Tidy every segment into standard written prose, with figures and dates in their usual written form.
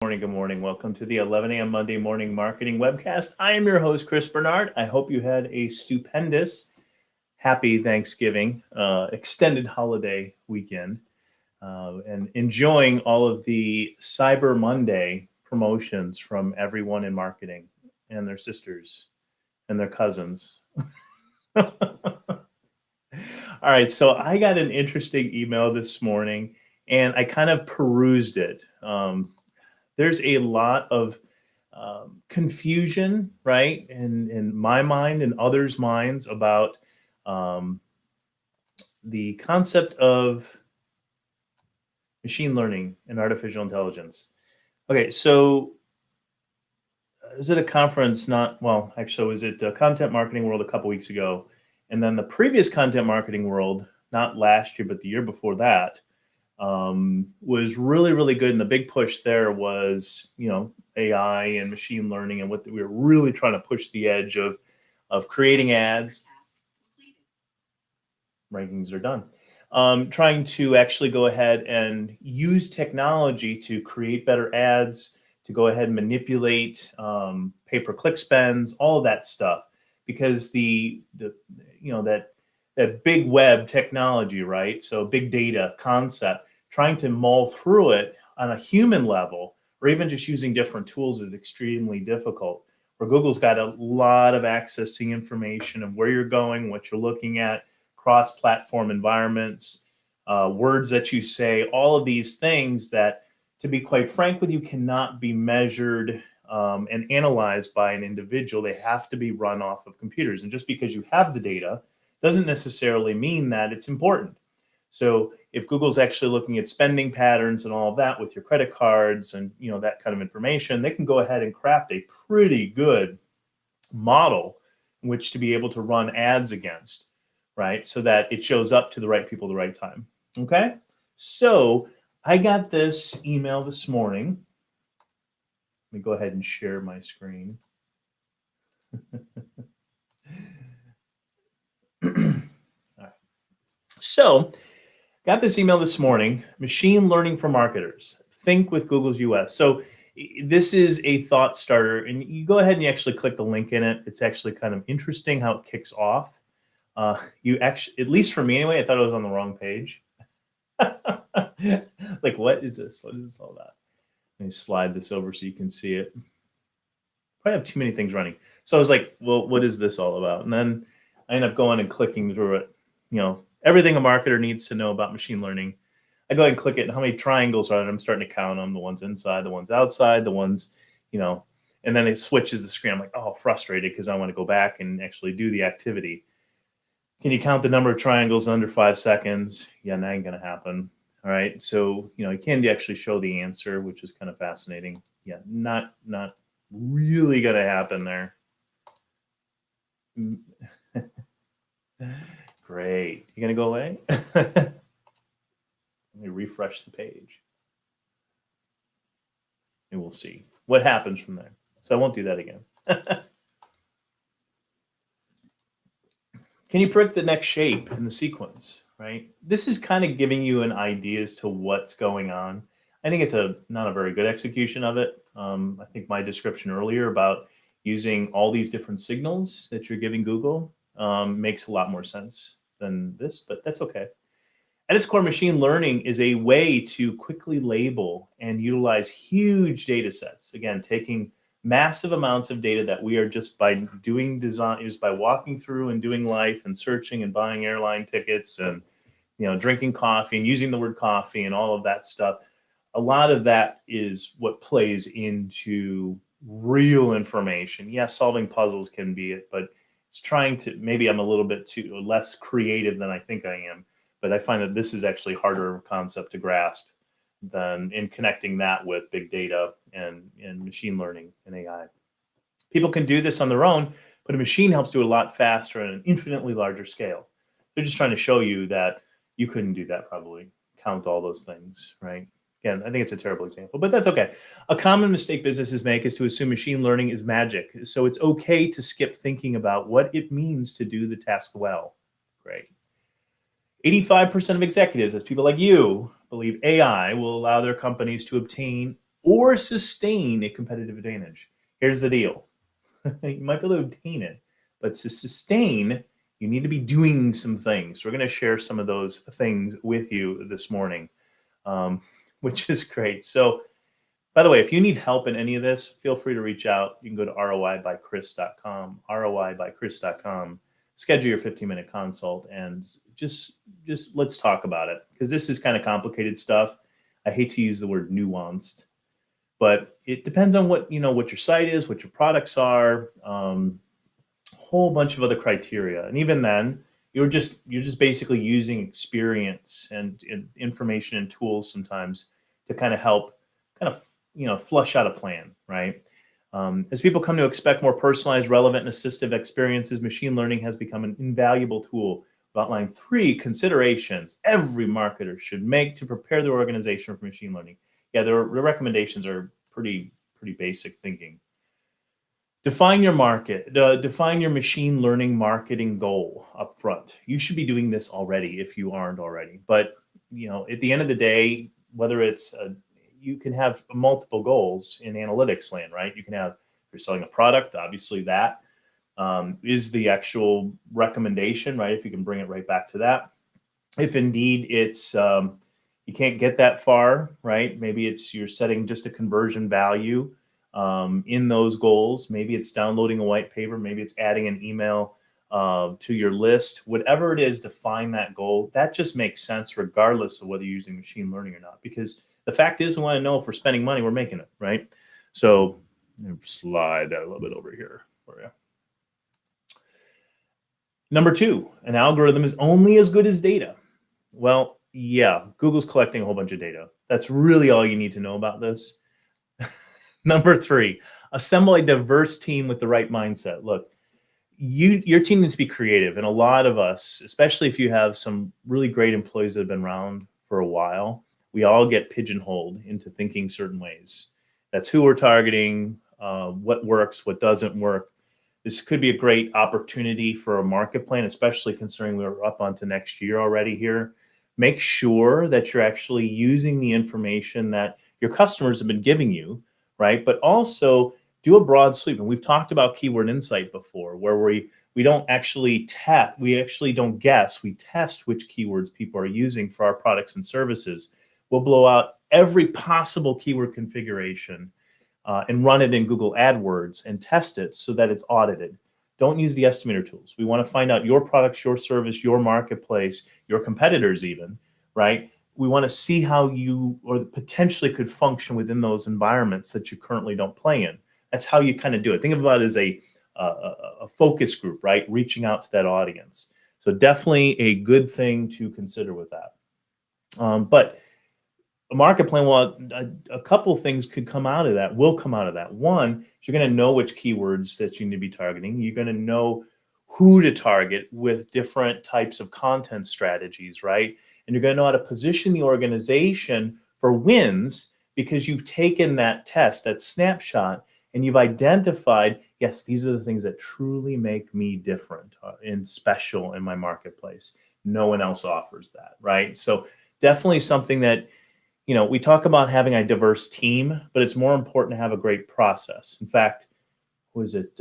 Good morning. Welcome to the 11 a.m. Monday Morning Marketing Webcast. I am your host, Chris Bernard. I hope you had a stupendous, happy Thanksgiving, extended holiday weekend, and enjoying all of the Cyber Monday promotions from everyone in marketing and their sisters and their cousins. All right, so I got an interesting email this morning, and I kind of perused it. There's a lot of confusion, right, in my mind and others' minds about um, the concept of machine learning and artificial intelligence. Okay, so I was at a conference actually, I was at Content Marketing World a couple weeks ago, and then the previous Content Marketing World, not last year, but the year before that, was really, really good. And the big push there was, AI and machine learning, and what we were really trying to push the edge of creating ads. Rankings are done. Trying to actually go ahead and use technology to create better ads, to go ahead and manipulate pay-per-click spends, all of that stuff, because that big web technology, right? So big data concept, trying to mull through it on a human level, or even just using different tools, is extremely difficult. Where Google's got a lot of access to information of where you're going, what you're looking at, cross-platform environments, words that you say, all of these things that, to be quite frank with you, cannot be measured and analyzed by an individual. They have to be run off of computers. And just because you have the data doesn't necessarily mean that it's important. So if Google's actually looking at spending patterns and all of that with your credit cards and that kind of information, they can go ahead and craft a pretty good model in which to be able to run ads against, right? So that it shows up to the right people at the right time. Okay? So I got this email this morning. Let me go ahead and share my screen. All right. So got this email this morning, machine learning for marketers. Think with Google's US. So this is a thought starter, and you go ahead and you actually click the link in it. It's actually kind of interesting how it kicks off. You actually, at least for me anyway, I thought it was on the wrong page. Like, what is this? What is this all about? Let me slide this over so you can see it. Probably have too many things running. So I was like, well, what is this all about? And then I end up going and clicking through it. Everything a marketer needs to know about machine learning. I go ahead and click it. How many triangles are there? I'm starting to count them. The ones inside, the ones outside, the ones, and then it switches the screen. I'm like, oh, frustrated because I want to go back and actually do the activity. Can you count the number of triangles under 5 seconds? Yeah, that ain't going to happen. All right. So, you can actually show the answer, which is kind of fascinating. Yeah, not really going to happen there. Great. You going to go away? Let me refresh the page. And we'll see what happens from there. So I won't do that again. Can you predict the next shape in the sequence, right? This is kind of giving you an idea as to what's going on. I think it's not a very good execution of it. I think my description earlier about using all these different signals that you're giving Google makes a lot more sense than this, but that's okay. At its core, machine learning is a way to quickly label and utilize huge data sets. Again, taking massive amounts of data that we are just by doing design, just by walking through and doing life and searching and buying airline tickets and drinking coffee and using the word coffee and all of that stuff. A lot of that is what plays into real information. Yes, solving puzzles can be it, but it's trying to, maybe I'm a little bit too less creative than I think I am, but I find that this is actually harder concept to grasp than in connecting that with big data and machine learning and AI. People can do this on their own, but a machine helps do it a lot faster on an infinitely larger scale. They're just trying to show you that you couldn't do that probably, count all those things, right? Again, I think it's a terrible example, but that's okay. A common mistake businesses make is to assume machine learning is magic. So it's okay to skip thinking about what it means to do the task well. Great. 85% of executives, that's people like you, believe AI will allow their companies to obtain or sustain a competitive advantage. Here's the deal. You might be able to obtain it, but to sustain, you need to be doing some things. We're going to share some of those things with you this morning, um, which is great. So, by the way, if you need help in any of this, feel free to reach out. You can go to roibychris.com, roibychris.com, schedule your 15-minute consult, and just let's talk about it, because this is kind of complicated stuff. I hate to use the word nuanced, but it depends on what your site is, what your products are, a whole bunch of other criteria. And even then, you're just basically using experience and information and tools sometimes to kind of help flush out a plan, right? As people come to expect more personalized, relevant, and assistive experiences, machine learning has become an invaluable tool. I've outlined 3 considerations every marketer should make to prepare their organization for machine learning. Yeah, the recommendations are pretty basic thinking. Define your market. Define your machine learning marketing goal up front. You should be doing this already if you aren't already. But at the end of the day, whether it's you can have multiple goals in analytics land, right? You can have, if you're selling a product, obviously that is the actual recommendation, right? If you can bring it right back to that. If indeed it's you can't get that far, right? Maybe it's you're setting just a conversion value in those goals. Maybe it's downloading a white paper. Maybe it's adding an email to your list. Whatever it is, define that goal. That just makes sense regardless of whether you're using machine learning or not, because the fact is we want to know if we're spending money, we're making it, right? So slide that a little bit over here for you. Number 2, an algorithm is only as good as data. Well, yeah, Google's collecting a whole bunch of data. That's really all you need to know about this. Number 3, assemble a diverse team with the right mindset. Look, your team needs to be creative. And a lot of us, especially if you have some really great employees that have been around for a while, we all get pigeonholed into thinking certain ways. That's who we're targeting, what works, what doesn't work. This could be a great opportunity for a market plan, especially considering we're up onto next year already here. Make sure that you're actually using the information that your customers have been giving you, right? But also do a broad sweep. And we've talked about keyword insight before, where we don't actually test, we actually don't guess, we test which keywords people are using for our products and services. We'll blow out every possible keyword configuration and run it in Google AdWords and test it so that it's audited. Don't use the estimator tools. We want to find out your products, your service, your marketplace, your competitors even, right? We want to see how you or potentially could function within those environments that you currently don't play in. That's how you kind of do it. Think about it as a focus group, right? Reaching out to that audience. So definitely a good thing to consider with that. But a market plan, well, a couple of things could come out of that, will come out of that. One, you're going to know which keywords that you need to be targeting. You're going to know who to target with different types of content strategies, right? And you're going to know how to position the organization for wins because you've taken that test, that snapshot, and you've identified, yes, these are the things that truly make me different and special in my marketplace. No one else offers that, right? So definitely something that, we talk about having a diverse team, but it's more important to have a great process. In fact, was it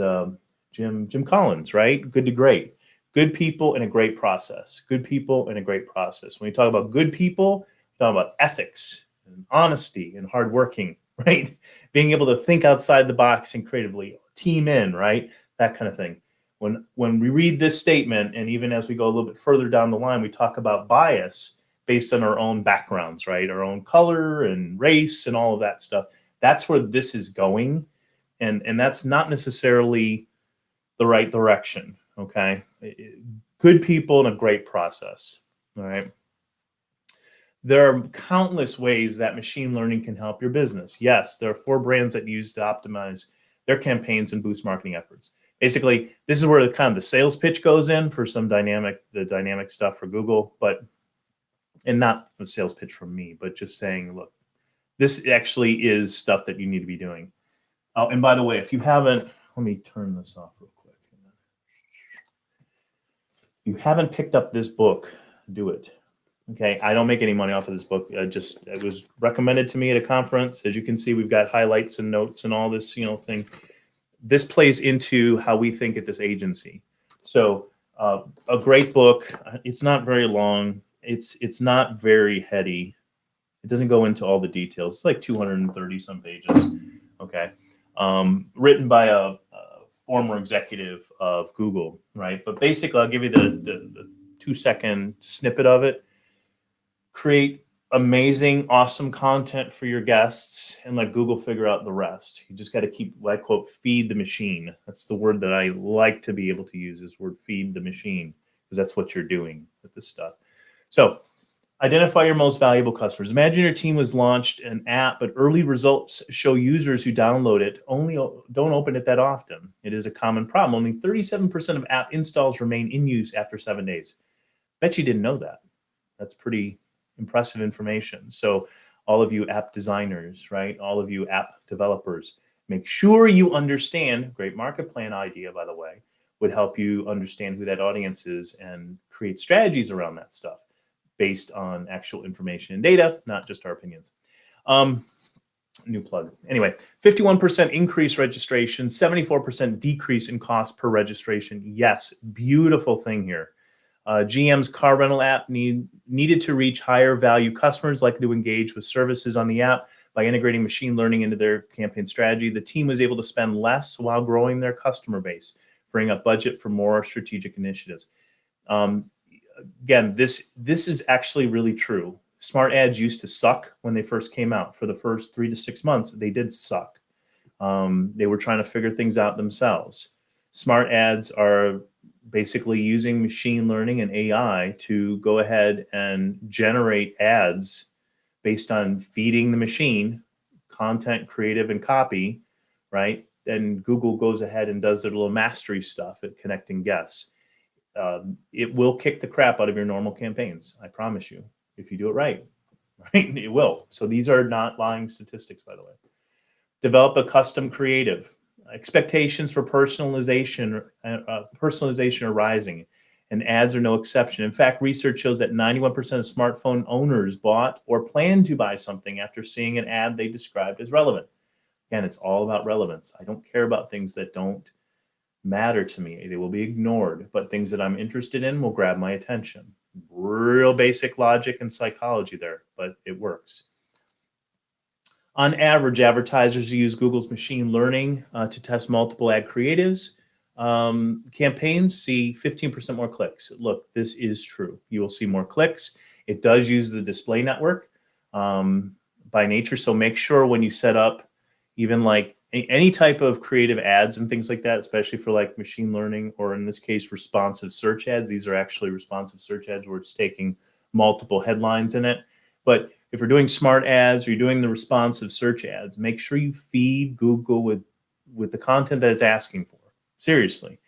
Jim Collins, right? Good to great. Good people and a great process. Good people and a great process. When we talk about good people, we talk about ethics and honesty and hardworking, right? Being able to think outside the box and creatively team in, right? That kind of thing. When we read this statement, and even as we go a little bit further down the line, we talk about bias based on our own backgrounds, right? Our own color and race and all of that stuff. That's where this is going. And that's not necessarily the right direction, okay? Good people and a great process, all right? There are countless ways that machine learning can help your business. Yes, there are 4 brands that use to optimize their campaigns and boost marketing efforts. Basically, this is where the kind of the sales pitch goes in for some dynamic stuff for Google, and not a sales pitch from me, but just saying, look, this actually is stuff that you need to be doing. Oh, and by the way, if you haven't, let me turn this off real quick. If you haven't picked up this book, do it. Okay, I don't make any money off of this book. It was recommended to me at a conference. As you can see, we've got highlights and notes and all this, thing. This plays into how we think at this agency. So, a great book. It's not very long. It's not very heady. It doesn't go into all the details. It's like 230 some pages. Okay, written by a former executive of Google, right? But basically, I'll give you the 2-second snippet of it. Create amazing, awesome content for your guests and let Google figure out the rest. You just got to keep, I quote, feed the machine. That's the word that I like to be able to use, is word feed the machine, because that's what you're doing with this stuff. So identify your most valuable customers. Imagine your team was launched an app, but early results show users who download it only don't open it that often. It is a common problem. Only 37% of app installs remain in use after 7 days. Bet you didn't know that. That's pretty impressive information. So all of you app designers, right? All of you app developers, make sure you understand, great market plan idea, by the way, would help you understand who that audience is and create strategies around that stuff based on actual information and data, not just our opinions. New plug. Anyway, 51% increase registration, 74% decrease in cost per registration. Yes, beautiful thing here. GM's car rental app needed to reach higher value customers likely to engage with services on the app. By integrating machine learning into their campaign strategy, the team was able to spend less while growing their customer base, freeing up budget for more strategic initiatives. Again, this is actually really true. Smart ads used to suck when they first came out. For the first 3 to 6 months, they did suck. They were trying to figure things out themselves. Smart ads are basically using machine learning and AI to go ahead and generate ads based on feeding the machine content, creative, and copy, right? Then Google goes ahead and does their little mastery stuff at connecting guests. It will kick the crap out of your normal campaigns. I promise you, if you do it right, right? It will. So these are not lying statistics, by the way. Develop a custom creative. Expectations for personalization are rising, and ads are no exception. In fact, research shows that 91% of smartphone owners bought or plan to buy something after seeing an ad they described as relevant. Again, it's all about relevance. I don't care about things that don't matter to me. They will be ignored, but things that I'm interested in will grab my attention. Real basic logic and psychology there, but it works. On average, advertisers use Google's machine learning to test multiple ad creatives. Campaigns see 15% more clicks. Look, this is true. You will see more clicks. It does use the display network by nature. So make sure when you set up even like any type of creative ads and things like that, especially for like machine learning, or in this case, responsive search ads. These are actually responsive search ads where it's taking multiple headlines in it. But if you're doing smart ads or you're doing the responsive search ads, make sure you feed Google with the content that it's asking for. Seriously.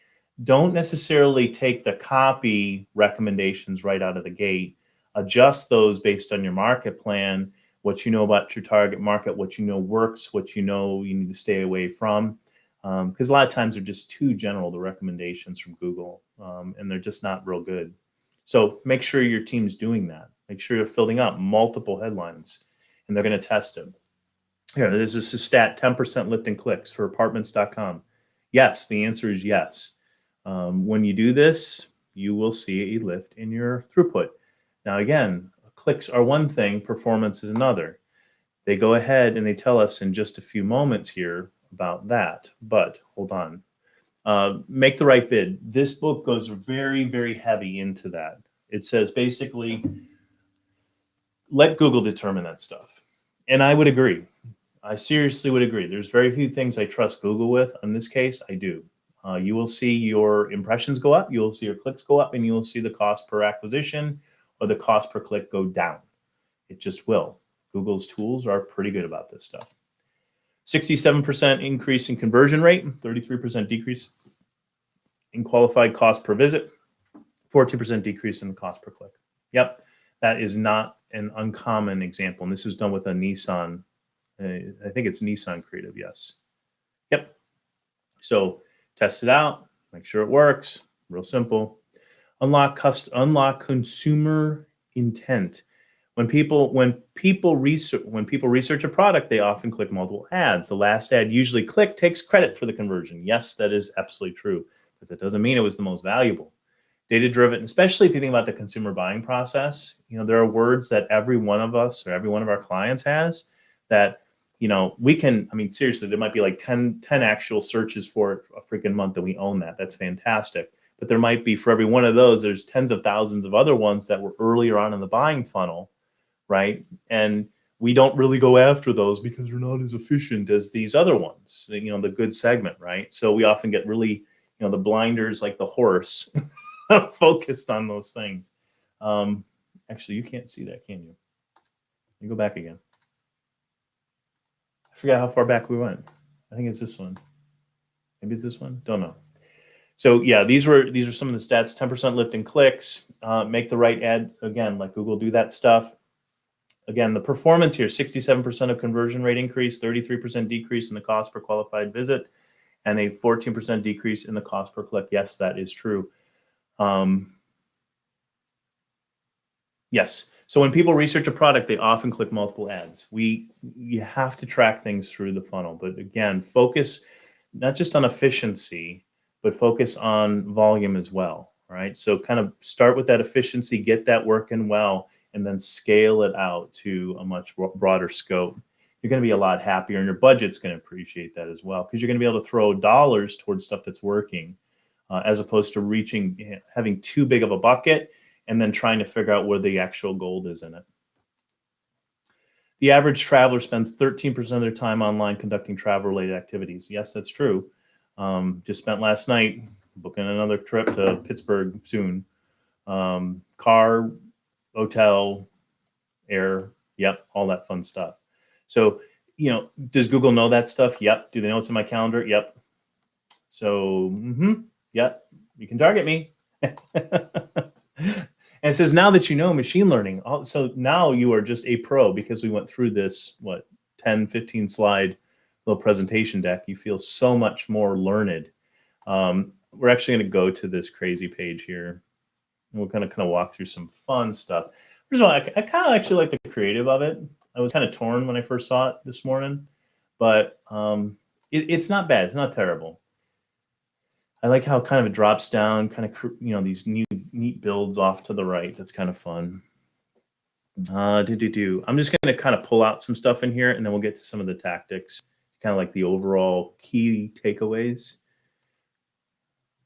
Don't necessarily take the copy recommendations right out of the gate. Adjust those based on your market plan, what you know about your target market, what you know works, what you know you need to stay away from. Because a lot of times they're just too general, the recommendations from Google, and they're just not real good. So make sure your team's doing that. Make sure you're filling out multiple headlines, and they're going to test them. Here, there's this stat, 10% lift in clicks for apartments.com. Yes, the answer is yes. When you do this, you will see a lift in your throughput. Now, again, clicks are one thing, performance is another. They go ahead and they tell us in just a few moments here about that, but hold on. Make the right bid. This book goes very, very heavy into that. It says basically, let Google determine that stuff. And I would agree. I seriously would agree. There's very few things I trust Google with. In this case, I do. You will see your impressions go up, you will see your clicks go up, and you will see the cost per acquisition or the cost per click go down. It just will. Google's tools are pretty good about this stuff. 67% increase in conversion rate, 33% decrease in qualified cost per visit, 14% decrease in the cost per click. Yep, that is not an uncommon example. And this is done with a Nissan. I think it's Nissan Creative, yes. Yep. So test it out, make sure it works. Real simple. Unlock consumer intent. When people research a product, they often click multiple ads. The last ad usually clicked takes credit for the conversion. Yes, that is absolutely true, but that doesn't mean it was the most valuable. Data driven, especially if you think about the consumer buying process, there are words that every one of us or every one of our clients has that, we can, seriously, there might be like 10 actual searches for it a freaking month that we own that. That's fantastic. But there might be, for every one of those, there's tens of thousands of other ones that were earlier on in the buying funnel, right? And we don't really go after those because they're not as efficient as these other ones, the good segment, right? So we often get really, the blinders like the horse focused on those things. Actually, you can't see that, can you? Let me go back again. I forgot how far back we went. I think it's this one. Maybe it's this one. Don't know. So yeah, these are some of the stats. 10% lift in clicks. Make the right ad. Again, like Google, do that stuff. Again, the performance here: 67% of conversion rate increase, 33% decrease in the cost per qualified visit, and a 14% decrease in the cost per click. Yes, that is true. Yes. So when people research a product, they often click multiple ads. You have to track things through the funnel. But again, focus not just on efficiency, but focus on volume as well. Right. So kind of start with that efficiency, get that working well, and then scale it out to a much broader scope. You're going to be a lot happier, and your budget's going to appreciate that as well, because you're going to be able to throw dollars towards stuff that's working, as opposed to having too big of a bucket and then trying to figure out where the actual gold is in it. The average traveler spends 13% of their time online conducting travel-related activities. Yes, that's true. Just spent last night booking another trip to Pittsburgh soon. Car, hotel, air, yep, all that fun stuff. So, does Google know that stuff? Yep. Do they know it's in my calendar? Yep. So, yep, you can target me. And it says, now that you know machine learning, so now you are just a pro, because we went through this, 10, 15 slide little presentation deck. You feel so much more learned. We're actually going to go to this crazy page here. And we're going to kind of walk through some fun stuff. First of all, I kind of actually like the creative of it. I was kind of torn when I first saw it this morning, but it's not bad. It's not terrible. I like how kind of it drops down, kind of, these neat builds off to the right. That's kind of fun. I'm just going to kind of pull out some stuff in here, and then we'll get to some of the tactics, kind of like the overall key takeaways.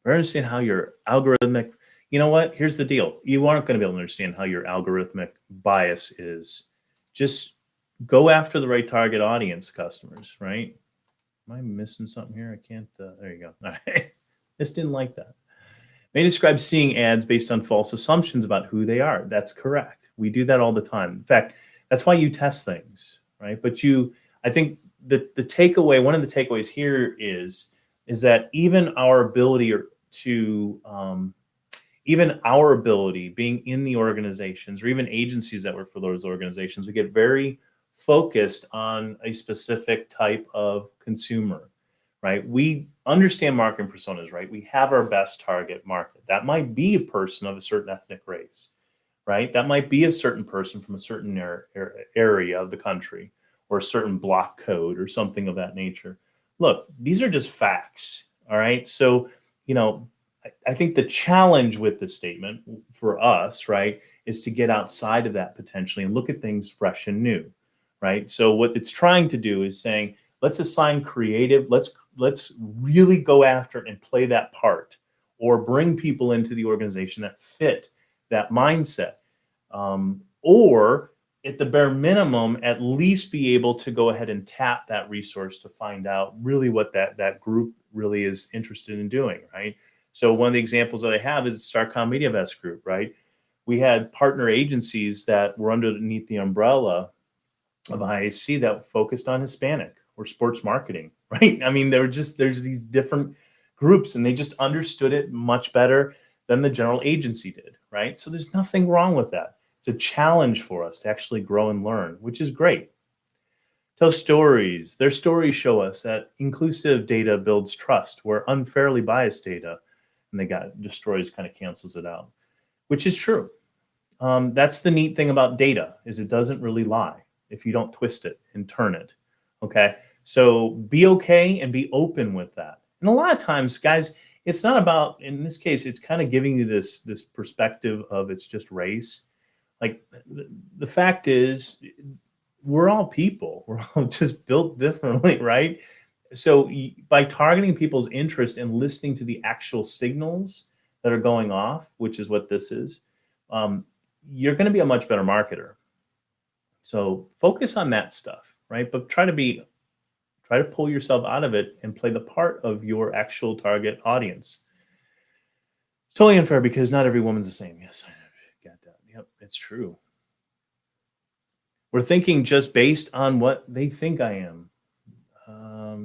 Or understand how your algorithmic, you know what? Here's the deal. You aren't going to be able to understand how your algorithmic bias is. Just go after the right target audience customers, right? Am I missing something here? I can't, there you go. All right. Just didn't like that. May describe seeing ads based on false assumptions about who they are. That's correct. We do that all the time. In fact, that's why you test things, right? But I think the takeaway, one of the takeaways here is that even our ability being in the organizations, or even agencies that work for those organizations, we get very focused on a specific type of consumer, right? We understand marketing personas, right? We have our best target market. That might be a person of a certain ethnic race, right? That might be a certain person from a certain area of the country, or a certain block code, or something of that nature. Look, these are just facts, all right? So, I think the challenge with this statement for us, right, is to get outside of that potentially and look at things fresh and new, right? So what it's trying to do is saying, let's assign creative, let's really go after and play that part, or bring people into the organization that fit that mindset, or at the bare minimum, at least be able to go ahead and tap that resource to find out really what that group really is interested in doing, right? So one of the examples that I have is Starcom MediaVest Group, right? We had partner agencies that were underneath the umbrella of IAC that focused on Hispanic or sports marketing, right? There's these different groups, and they just understood it much better than the general agency did, right? So there's nothing wrong with that. It's a challenge for us to actually grow and learn, which is great. Tell stories. Their stories show us that inclusive data builds trust, where unfairly biased data, and destroys, kind of cancels it out, which is true. That's the neat thing about data is it doesn't really lie if you don't twist it and turn it. Okay. So be okay and be open with that. And a lot of times, guys, it's not about, in this case, it's kind of giving you this perspective of it's just race. Like the fact is, we're all people. We're all just built differently, right? So by targeting people's interest and listening to the actual signals that are going off, which is what this is, um, you're going to be a much better marketer. So focus on that stuff, right? But try to pull yourself out of it and play the part of your actual target audience. It's totally unfair because not every woman's the same. Yes, I got that. Yep, it's true. We're thinking just based on what they think I am.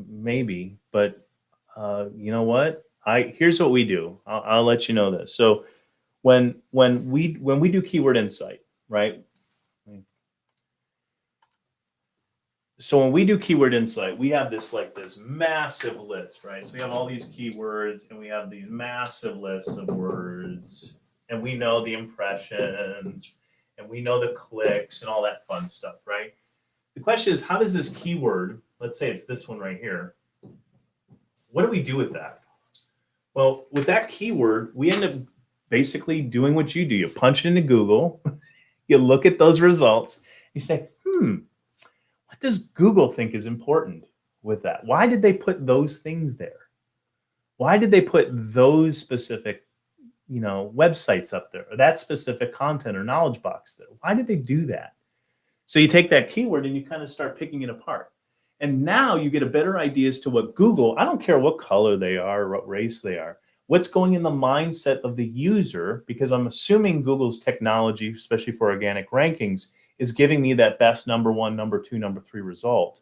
Maybe, but you know what? I Here's what we do. I'll let you know this. So when we do keyword insight, right? So when we do keyword insight, we have this massive list, right? So we have all these keywords and we have these massive lists of words, and we know the impressions and we know the clicks and all that fun stuff, right? The question is, how does this keyword, let's say it's this one right here, what do we do with that? Well, with that keyword, we end up basically doing what you do. You punch it into Google, you look at those results, you say, what does Google think is important with that? Why did they put those things there? Why did they put those specific, websites up there, or that specific content or knowledge box there? Why did they do that? So you take that keyword and you kind of start picking it apart. And now you get a better idea as to what Google, I don't care what color they are or what race they are, what's going in the mindset of the user, because I'm assuming Google's technology, especially for organic rankings, is giving me that best number one, number two, number three result,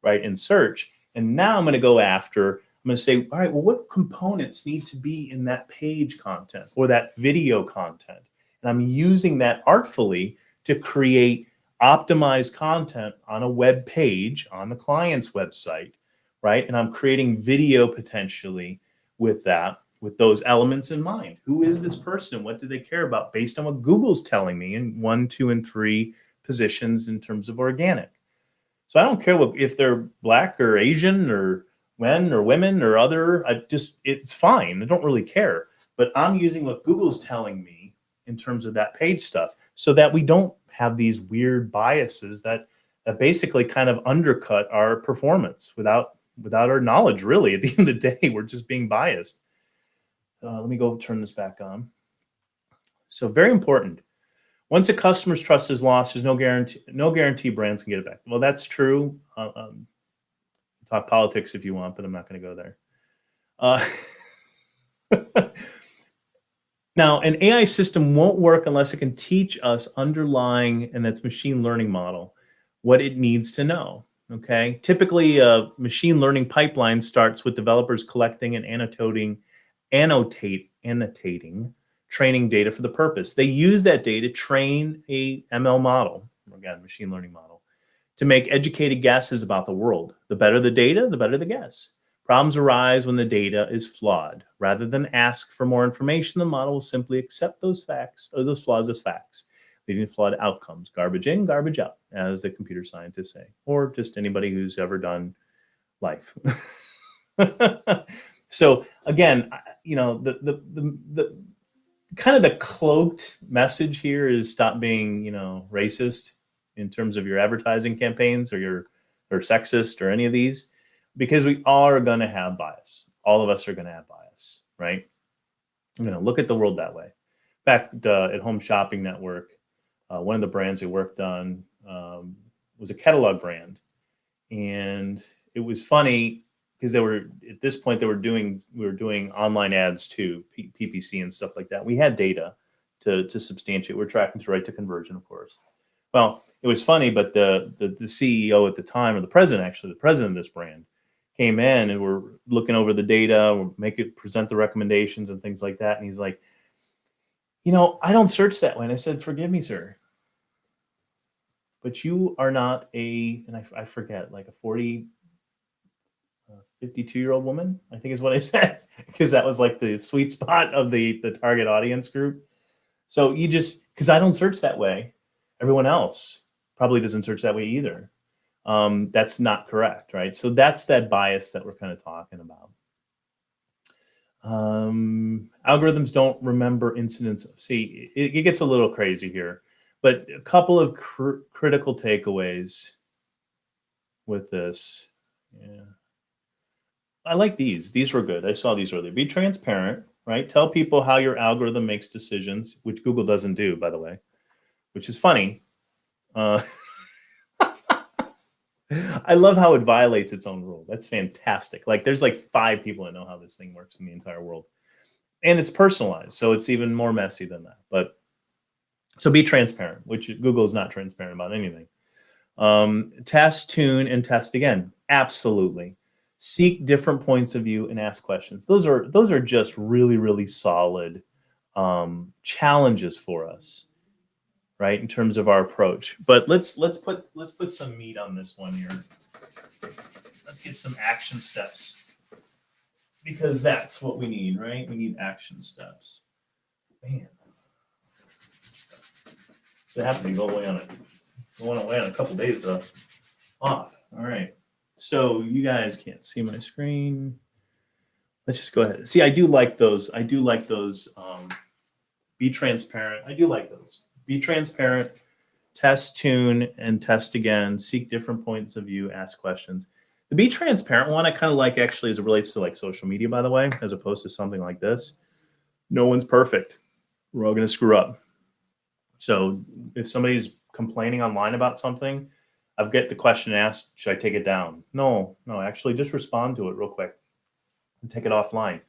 right, in search. And now I'm going to go after, I'm going to say, all right, well, what components need to be in that page content or that video content? And I'm using that artfully to create optimized content on a web page on the client's website, right? And I'm creating video potentially with that, with those elements in mind. Who is this person? What do they care about based on what Google's telling me in 1, 2, and 3 positions in terms of organic? So I don't care if they're black or Asian or men or women or other. It's fine. I don't really care. But I'm using what Google's telling me in terms of that page stuff, so that we don't have these weird biases that basically kind of undercut our performance without our knowledge. Really, at the end of the day, we're just being biased. Let me go turn this back on. So very important. Once a customer's trust is lost, there's no guarantee brands can get it back. Well, that's true. Talk politics if you want, but I'm not going to go there. Now, an AI system won't work unless it can teach us underlying, and that's machine learning model, what it needs to know. Okay. Typically, a machine learning pipeline starts with developers collecting and annotating training data for the purpose. They use that data to train a ML model, again, machine learning model, to make educated guesses about the world. The better the data, the better the guess. Problems arise when the data is flawed. Rather than ask for more information, the model will simply accept those facts or those flaws as facts, leading to flawed outcomes. Garbage in, garbage out, as the computer scientists say, or just anybody who's ever done life. So again, the kind of the cloaked message here is stop being, racist in terms of your advertising campaigns or sexist or any of these, because we are going to have bias. All of us are going to have bias, right? I'm going to look at the world that way. In fact, at Home Shopping Network, one of the brands they worked on was a catalog brand. And it was funny because at this point, we were doing online ads too, PPC and stuff like that. We had data to substantiate. We're tracking through right to conversion, of course. Well, it was funny, but the CEO at the time, or the president of this brand, came in and we're looking over the data, present the recommendations and things like that. And he's like, I don't search that way. And I said, forgive me, sir, but you are not and I forget, like a 52-year-old woman, I think is what I said, because that was like the sweet spot of the target audience group. So you just, because I don't search that way, everyone else probably doesn't search that way either. That's not correct, right? So that's that bias that we're kind of talking about. Algorithms don't remember incidents. See, it gets a little crazy here, but a couple of critical takeaways with this. Yeah. I like these. These were good. I saw these earlier. Be transparent, right? Tell people how your algorithm makes decisions, which Google doesn't do, by the way, which is funny. Uh, I love how it violates its own rule. That's fantastic. Like there's like 5 people that know how this thing works in the entire world. And it's personalized, so it's even more messy than that. But so be transparent, which Google is not transparent about anything. Test, tune, and test again. Absolutely. Seek different points of view and ask questions. Those are just really, really solid challenges for us, right? In terms of our approach. But let's put some meat on this one here. Let's get some action steps, because that's what we need, right? We need action steps. Man, it happened to go away on a couple days off. All right. So you guys can't see my screen. Let's just go ahead. See, I do like those. Be transparent. I do like those. Be transparent, test, tune, and test again. Seek different points of view, ask questions. The be transparent one, I kind of like actually as it relates to like social media, by the way, as opposed to something like this. No one's perfect. We're all going to screw up. So if somebody's complaining online about something, I've got the question asked, should I take it down? No, actually just respond to it real quick and take it offline.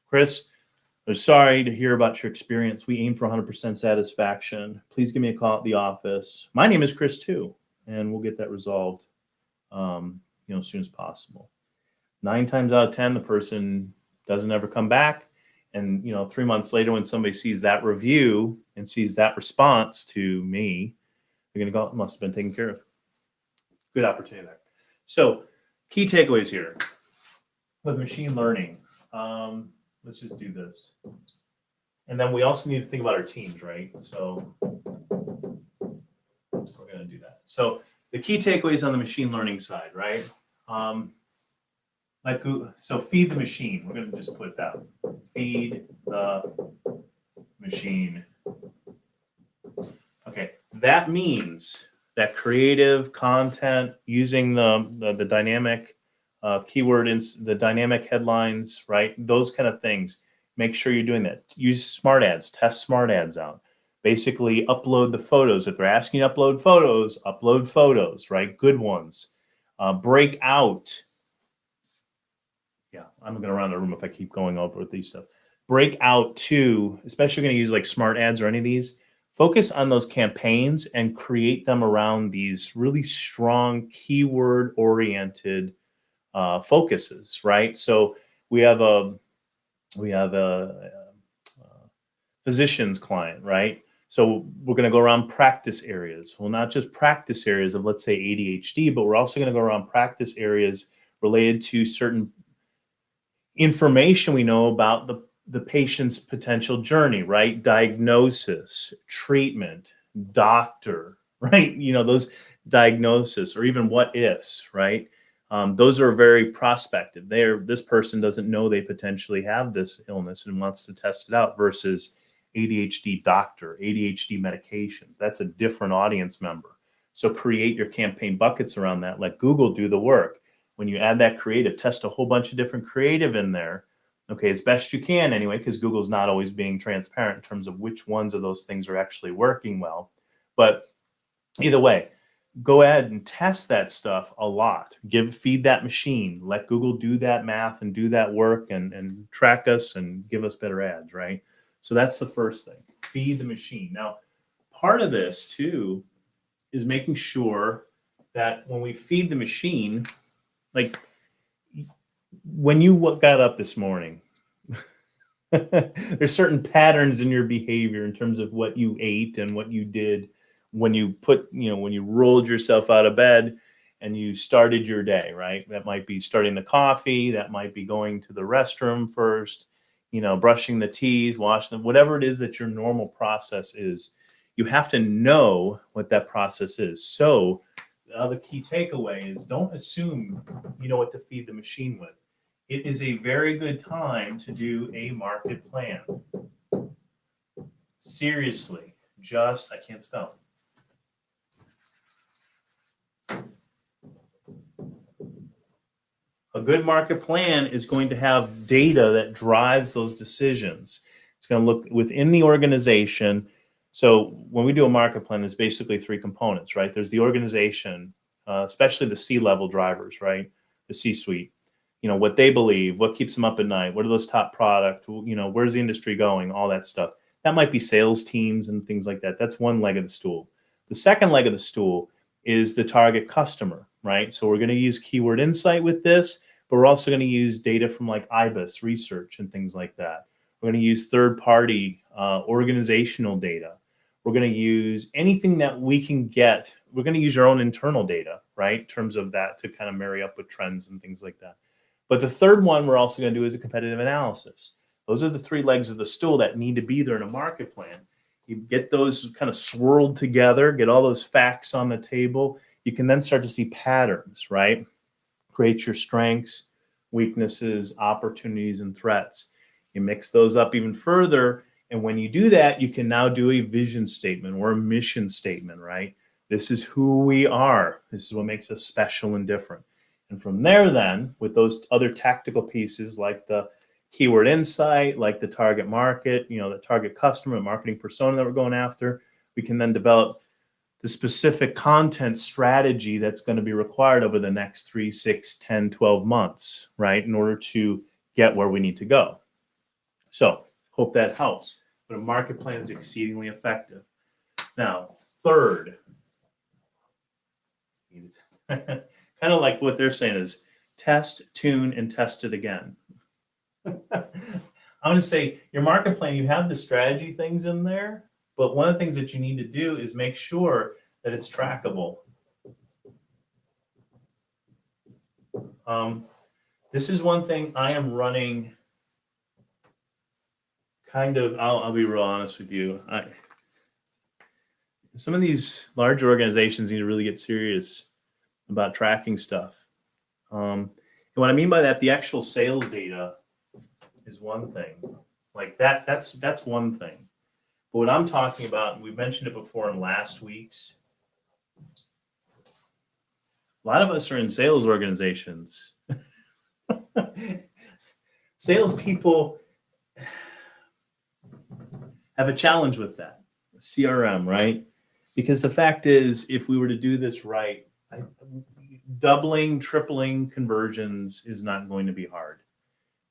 Chris, I'm sorry to hear about your experience. We aim for 100% satisfaction. Please give me a call at the office. My name is Chris too, and we'll get that resolved as soon as possible. 9 times out of 10, the person doesn't ever come back. And 3 months later, when somebody sees that review and sees that response to me, they're going to go, it must have been taken care of. Good opportunity there. So key takeaways here with machine learning. Let's just do this. And then we also need to think about our teams, right? So we're going to do that. So the key takeaways on the machine learning side, right? So feed the machine. We're going to just put that. Feed the machine. Okay, that means that creative content using the dynamic keyword in the dynamic headlines, right? Those kind of things. Make sure you're doing that. Use smart ads. Test smart ads out. Basically, upload the photos. If they're asking you to upload photos, right? Good ones. Break out. Yeah, I'm going to run the room if I keep going over with these stuff. Break out to, especially going to use like smart ads or any of these. Focus on those campaigns and create them around these really strong keyword-oriented focuses, right? So we have a physician's client, right? So we're going to go around practice areas. Well, not just practice areas of, let's say, ADHD, but we're also going to go around practice areas related to certain information we know about the patient's potential journey, right? Diagnosis, treatment, doctor, right? Those diagnosis or even what ifs, right? Those are very prospective. This person doesn't know they potentially have this illness and wants to test it out versus ADHD doctor, ADHD medications. That's a different audience member. So create your campaign buckets around that. Let Google do the work. When you add that creative, test a whole bunch of different creative in there. Okay, as best you can anyway, because Google's not always being transparent in terms of which ones of those things are actually working well. But either way, go ahead and test that stuff a lot. Feed that machine. Let Google do that math and do that work and track us and give us better ads, right? So that's the first thing. Feed the machine. Now, part of this too is making sure that when we feed the machine, like when you got up this morning, there's certain patterns in your behavior in terms of what you ate and what you did when you when you rolled yourself out of bed and you started your day, right? That might be starting the coffee. That might be going to the restroom first. brushing the teeth, washing them, whatever it is that your normal process is, you have to know what that process is. So the other key takeaway is don't assume you know what to feed the machine with. It is a very good time to do a market plan. Seriously, I can't spell. A good market plan is going to have data that drives those decisions. It's going to look within the organization. So when we do a market plan, there's basically three components, right? There's the organization, especially the C-level drivers, right? The C-suite. What they believe, what keeps them up at night, what are those top products, where's the industry going, all that stuff. That might be sales teams and things like that. That's one leg of the stool. The second leg of the stool is the target customer, right? So we're going to use keyword insight with this, but we're also going to use data from like IBIS research and things like that. We're going to use third-party organizational data. We're going to use anything that we can get. We're going to use our own internal data, right, in terms of that to kind of marry up with trends and things like that. But the third one we're also going to do is a competitive analysis. Those are the three legs of the stool that need to be there in a market plan. You get those kind of swirled together, get all those facts on the table. You can then start to see patterns, right? Create your strengths, weaknesses, opportunities, and threats. You mix those up even further. And when you do that, you can now do a vision statement or a mission statement, right? This is who we are. This is what makes us special and different. And from there, then, with those other tactical pieces like the keyword insight, like the target market, the target customer, marketing persona that we're going after, we can then develop the specific content strategy that's going to be required over the next 3, 6, 10, 12 months, right, in order to get where we need to go. So hope that helps. But a market plan is exceedingly effective. Now, third, kind of like what they're saying is test, tune, and test it again. I'm going to say your market plan, you have the strategy things in there, but one of the things that you need to do is make sure that it's trackable. This is one thing I am running kind of, I'll be real honest with you. Some of these larger organizations need to really get serious about tracking stuff. And what I mean by that, the actual sales data is one thing. Like that's one thing. But what I'm talking about, and we mentioned it before in last week's, a lot of us are in sales organizations. Salespeople have a challenge with that. CRM, right? Because the fact is, if we were to do this right, doubling, tripling conversions is not going to be hard.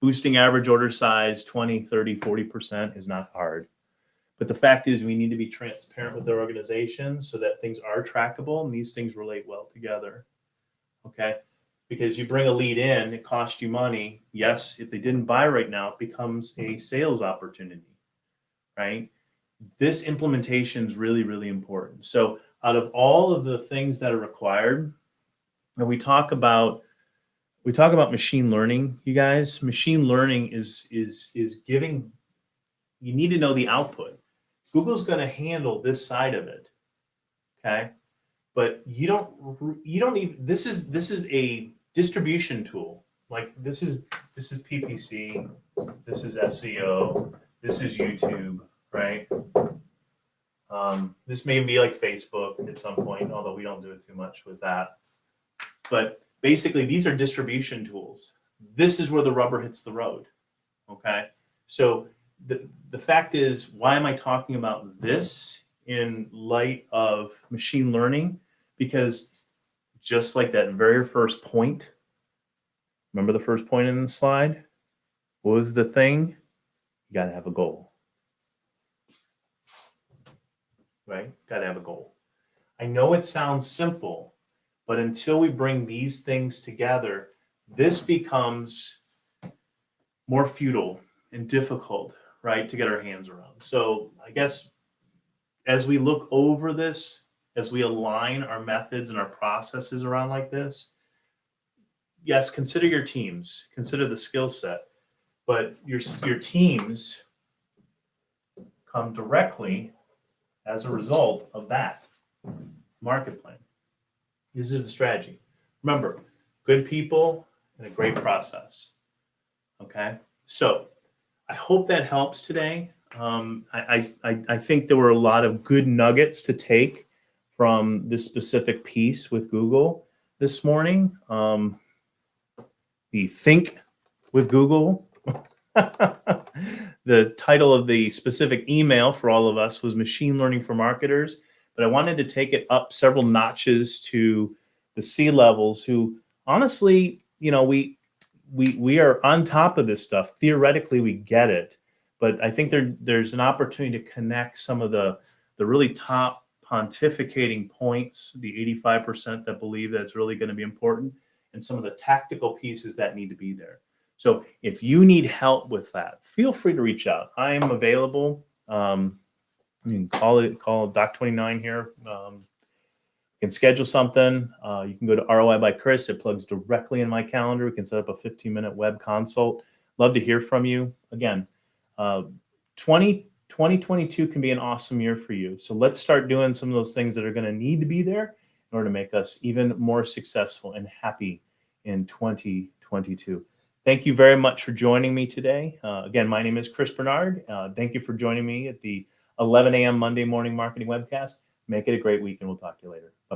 Boosting average order size 20, 30, 40% is not hard. But the fact is we need to be transparent with our organizations so that things are trackable and these things relate well together. Okay? Because you bring a lead in, it costs you money. Yes, if they didn't buy right now, it becomes a sales opportunity, right? This implementation is really, really important. So out of all of the things that are required, and we talk about machine learning, you guys. Machine learning is giving, you need to know the output. Google's going to handle this side of it. Okay? But you don't even, this is a distribution tool. Like this is PPC, this is SEO, this is YouTube, right? This may be like Facebook at some point, although we don't do it too much with that. But basically, these are distribution tools. This is where the rubber hits the road, okay? So the fact is, why am I talking about this in light of machine learning? Because just like that very first point, remember the first point in the slide? What was the thing? You got to have a goal, right? Got to have a goal. I know it sounds simple, but until we bring these things together, this becomes more futile and difficult, right, to get our hands around. So I guess as we look over this, as we align our methods and our processes around like this, yes, consider your teams, consider the skill set, but your teams come directly as a result of that market plan. This is the strategy. Remember, good people and a great process. Okay, so I hope that helps today. I think there were a lot of good nuggets to take from this specific piece with Google this morning. The Think with Google. The title of the specific email for all of us was Machine Learning for Marketers, but I wanted to take it up several notches to the C-levels who honestly, we are on top of this stuff. Theoretically, we get it, but I think there's an opportunity to connect some of the really top pontificating points, the 85% that believe that it's really going to be important, and some of the tactical pieces that need to be there. So if you need help with that, feel free to reach out. I am available. You can call Doc29 here. You can schedule something. You can go to ROI by Chris. It plugs directly in my calendar. We can set up a 15-minute web consult. Love to hear from you. Again, 2022 can be an awesome year for you. So let's start doing some of those things that are going to need to be there in order to make us even more successful and happy in 2022. Thank you very much for joining me today. Again, my name is Chris Bernard. Thank you for joining me at the 11 a.m. Monday Morning Marketing Webcast. Make it a great week, and we'll talk to you later. Bye-bye.